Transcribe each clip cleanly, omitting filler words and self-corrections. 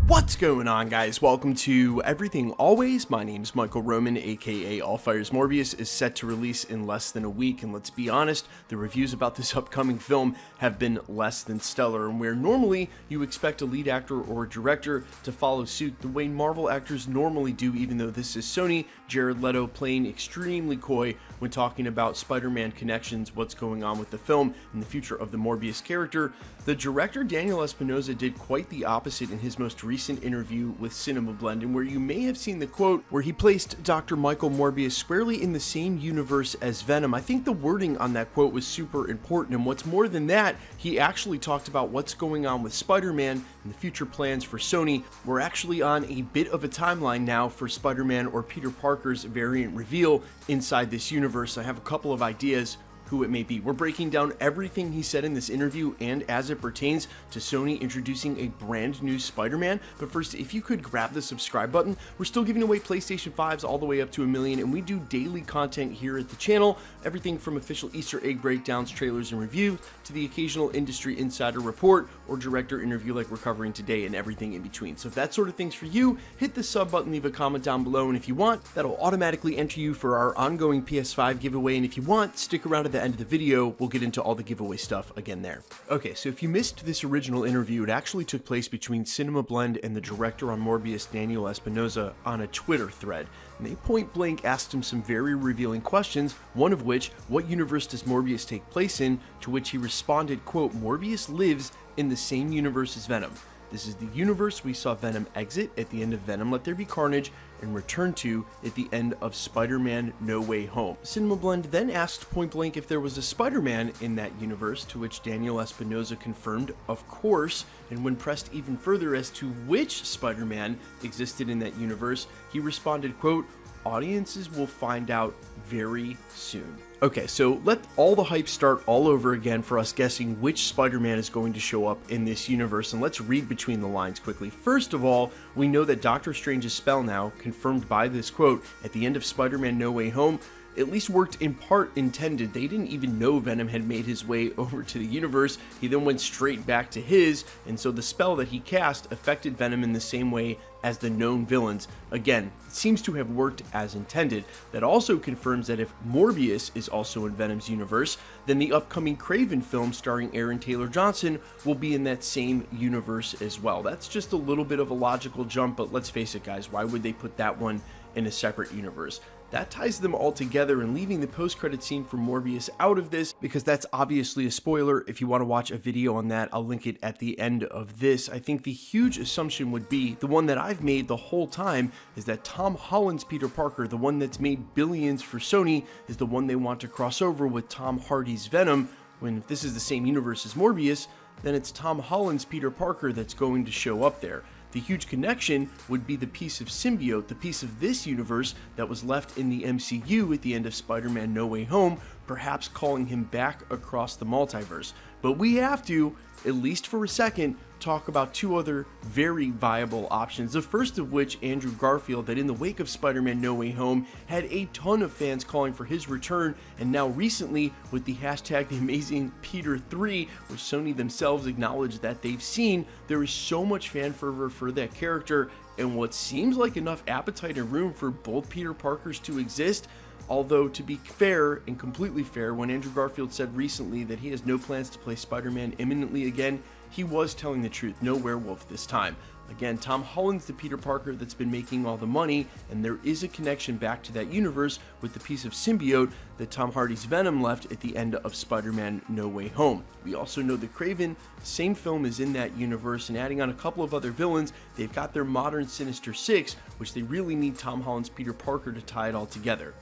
What's going on, guys? Welcome to Everything Always. My name's Michael Roman, aka All Fires Morbius is set to release in less than a week, and let's be honest, the reviews about this upcoming film have been less than stellar, and where normally you expect a lead actor or director to follow suit the way Marvel actors normally do, even though this is Sony, Jared Leto playing extremely coy when talking about Spider-Man connections, what's going on with the film, and the future of the Morbius character. The director Daniel Espinosa did quite the opposite in his most recent interview with Cinema Blend, and where you may have seen the quote where he placed Dr. Michael Morbius squarely in the same universe as Venom. I think the wording on that quote was super important, and what's more than that, he actually talked about what's going on with Spider-Man and the future plans for Sony. We're actually on a bit of a timeline now for Spider-Man or Peter Parker's variant reveal inside this universe. I have a couple of ideas who it may be. We're breaking down everything he said in this interview and as it pertains to Sony introducing a brand new Spider-Man. But first, if you could grab the subscribe button, we're still giving away PlayStation 5s all the way up to 1 million, and we do daily content here at the channel. Everything from official Easter egg breakdowns, trailers, and reviews to the occasional industry insider report or director interview like we're covering today, and everything in between. So if that sort of thing's for you, hit the sub button, leave a comment down below, and if you want, that'll automatically enter you for our ongoing PS5 giveaway. And if you want, stick around at the end of the video, we'll get into all the giveaway stuff again there. Okay, so if you missed this original interview, it actually took place between Cinema Blend and the director on Morbius, Daniel Espinosa, on a Twitter thread. And they point blank asked him some very revealing questions, one of which, what universe does Morbius take place in? To which he responded, quote, "Morbius lives in the same universe as Venom. This is the universe we saw Venom exit at the end of Venom Let There Be Carnage and return to at the end of Spider-Man No Way Home." Cinema Blend then asked point blank if there was a Spider-Man in that universe, to which Daniel Espinosa confirmed, of course, and when pressed even further as to which Spider-Man existed in that universe, he responded, quote, "Audiences will find out very soon." Okay, so let all the hype start all over again for us guessing which Spider-Man is going to show up in this universe, and let's read between the lines quickly. First of all, we know that Doctor Strange's spell now, confirmed by this quote, at the end of Spider-Man No Way Home, at least worked in part intended. They didn't even know Venom had made his way over to the universe. He then went straight back to his, and so the spell that he cast affected Venom in the same way as the known villains. Again, it seems to have worked as intended. That also confirms that if Morbius is also in Venom's universe, then the upcoming Kraven film starring Aaron Taylor Johnson will be in that same universe as well. That's just a little bit of a logical jump, but let's face it, guys, why would they put that one in a separate universe? That ties them all together, and leaving the post-credit scene for Morbius out of this, because that's obviously a spoiler. If you want to watch a video on that, I'll link it at the end of this. I think the huge assumption would be, the one that I've made the whole time, is that Tom Holland's Peter Parker, the one that's made billions for Sony, is the one they want to cross over with Tom Hardy's Venom, when if this is the same universe as Morbius, then it's Tom Holland's Peter Parker that's going to show up there. The huge connection would be the piece of symbiote, the piece of this universe that was left in the MCU at the end of Spider-Man No Way Home, perhaps calling him back across the multiverse. But we have to, at least for a second, talk about two other very viable options. The first of which, Andrew Garfield, that in the wake of Spider-Man No Way Home had a ton of fans calling for his return, and now recently with the hashtag #TheAmazingPeter3, which Sony themselves acknowledged that they've seen, there is so much fan fervor for that character, and what seems like enough appetite and room for both Peter Parkers to exist. Although, to be fair and completely fair, when Andrew Garfield said recently that he has no plans to play Spider-Man imminently again, he was telling the truth, no werewolf this time. Again, Tom Holland's the Peter Parker that's been making all the money, and there is a connection back to that universe with the piece of symbiote that Tom Hardy's Venom left at the end of Spider-Man No Way Home. We also know that Kraven, same film, is in that universe, and adding on a couple of other villains, they've got their modern Sinister Six, which they really need Tom Holland's Peter Parker to tie it all together.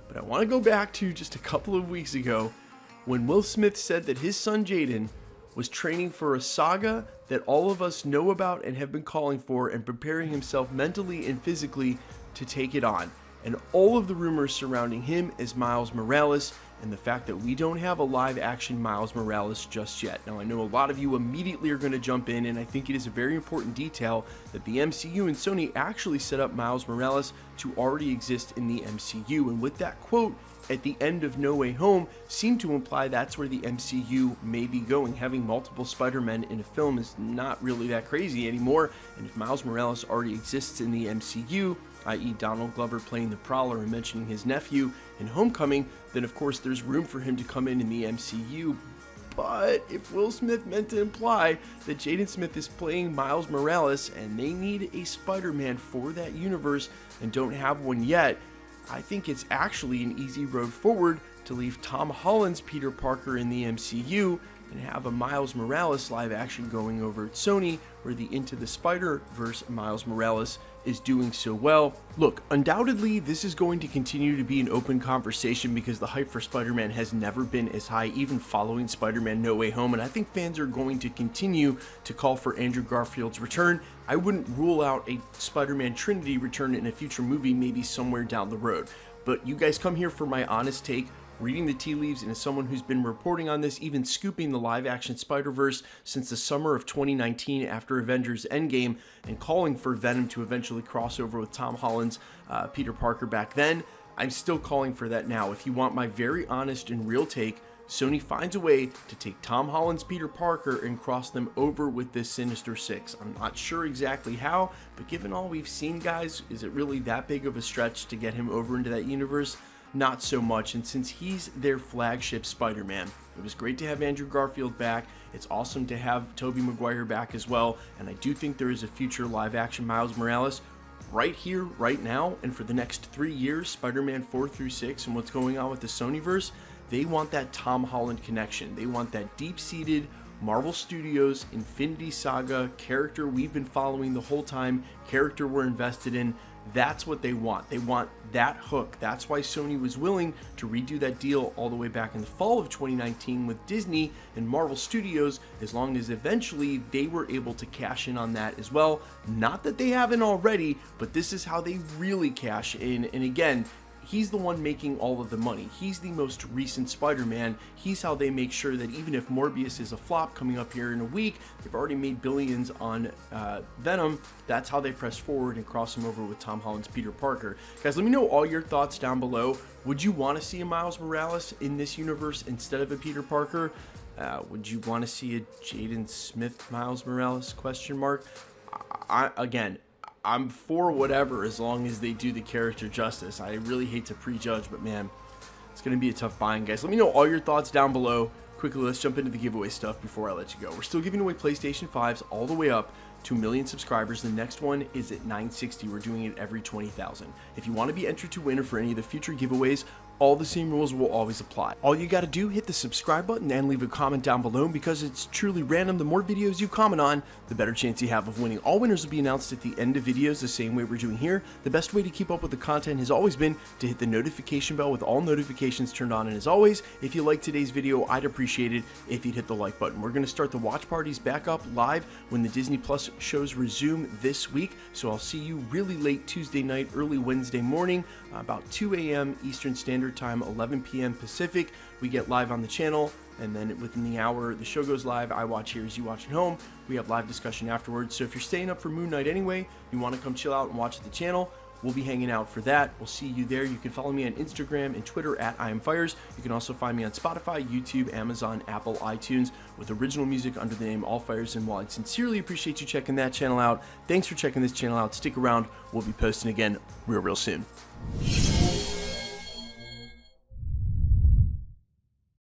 But I want to go back to just a couple of weeks ago when Will Smith said that his son Jaden was training for a saga that all of us know about and have been calling for, and preparing himself mentally and physically to take it on. And all of the rumors surrounding him as Miles Morales, and the fact that we don't have a live action Miles Morales just yet. Now, I know a lot of you immediately are going to jump in, and I think it is a very important detail that the MCU and Sony actually set up Miles Morales to already exist in the MCU. And with that quote, at the end of No Way Home seemed to imply that's where the MCU may be going. Having multiple Spider-Men in a film is not really that crazy anymore, and if Miles Morales already exists in the MCU, i.e. Donald Glover playing the Prowler and mentioning his nephew in Homecoming, then of course there's room for him to come in the MCU. But if Will Smith meant to imply that Jaden Smith is playing Miles Morales and they need a Spider-Man for that universe and don't have one yet, I think it's actually an easy road forward to leave Tom Holland's Peter Parker in the MCU and have a Miles Morales live action going over at Sony, where the Into the Spider-Verse Miles Morales is doing so well. Look, undoubtedly this is going to continue to be an open conversation because the hype for Spider-Man has never been as high, even following Spider-Man No Way Home, and I think fans are going to continue to call for Andrew Garfield's return. I wouldn't rule out a Spider-Man Trinity return in a future movie, maybe somewhere down the road. But you guys come here for my honest take, reading the tea leaves, and as someone who's been reporting on this, even scooping the live-action Spider-Verse since the summer of 2019 after Avengers Endgame, and calling for Venom to eventually cross over with Tom Holland's Peter Parker back then, I'm still calling for that now. If you want my very honest and real take, Sony finds a way to take Tom Holland's Peter Parker and cross them over with this Sinister Six. I'm not sure exactly how, but given all we've seen, guys, is it really that big of a stretch to get him over into that universe? Not so much, and since he's their flagship Spider-Man, it was great to have Andrew Garfield back. It's awesome to have Tobey Maguire back as well, and I do think there is a future live-action Miles Morales right here, right now, and for the next 3 years, Spider-Man 4 through 6 and what's going on with the Sony-verse, they want that Tom Holland connection. They want that deep-seated Marvel Studios Infinity Saga character we've been following the whole time, character we're invested in. That's what they want. They want that hook. That's why Sony was willing to redo that deal all the way back in the fall of 2019 with Disney and Marvel Studios, as long as eventually they were able to cash in on that as well. Not that they haven't already, but this is how they really cash in. And again, he's the one making all of the money. He's the most recent Spider-Man. He's how they make sure that even if Morbius is a flop coming up here in a week, they've already made billions on Venom. That's how they press forward and cross him over with Tom Holland's Peter Parker. Guys, let me know all your thoughts down below. Would you want to see a Miles Morales in this universe instead of a Peter Parker? Would you want to see a Jaden Smith Miles Morales, question mark? Again, I'm for whatever as long as they do the character justice. I really hate to prejudge, but man, it's going to be a tough buying, guys. Let me know all your thoughts down below. Quickly, let's jump into the giveaway stuff before I let you go. We're still giving away PlayStation 5s all the way up to 1 million subscribers. The next one is at 960. We're doing it every 20,000. If you want to be entered to win or for any of the future giveaways, all the same rules will always apply. All you got to do, hit the subscribe button and leave a comment down below, because it's truly random. The more videos you comment on, the better chance you have of winning. All winners will be announced at the end of videos, the same way we're doing here. The best way to keep up with the content has always been to hit the notification bell with all notifications turned on. And as always, if you liked today's video, I'd appreciate it if you'd hit the like button. We're going to start the watch parties back up live when the Disney Plus shows resume this week. So I'll see you really late Tuesday night, early Wednesday morning, about 2 a.m. Eastern Standard Time, 11 p.m. Pacific. We get live on the channel, and then within the hour the show goes live. I watch here as you watch at home. We have live discussion afterwards. So if you're staying up for Moon Knight anyway, you want to come chill out and watch the channel, we'll be hanging out for that. We'll see you there. You can follow me on Instagram and Twitter at IamFires. You can also find me on Spotify, YouTube, Amazon, Apple, iTunes, with original music under the name All Fires. And while I sincerely appreciate you checking that channel out, thanks for checking this channel out. Stick around. We'll be posting again real soon.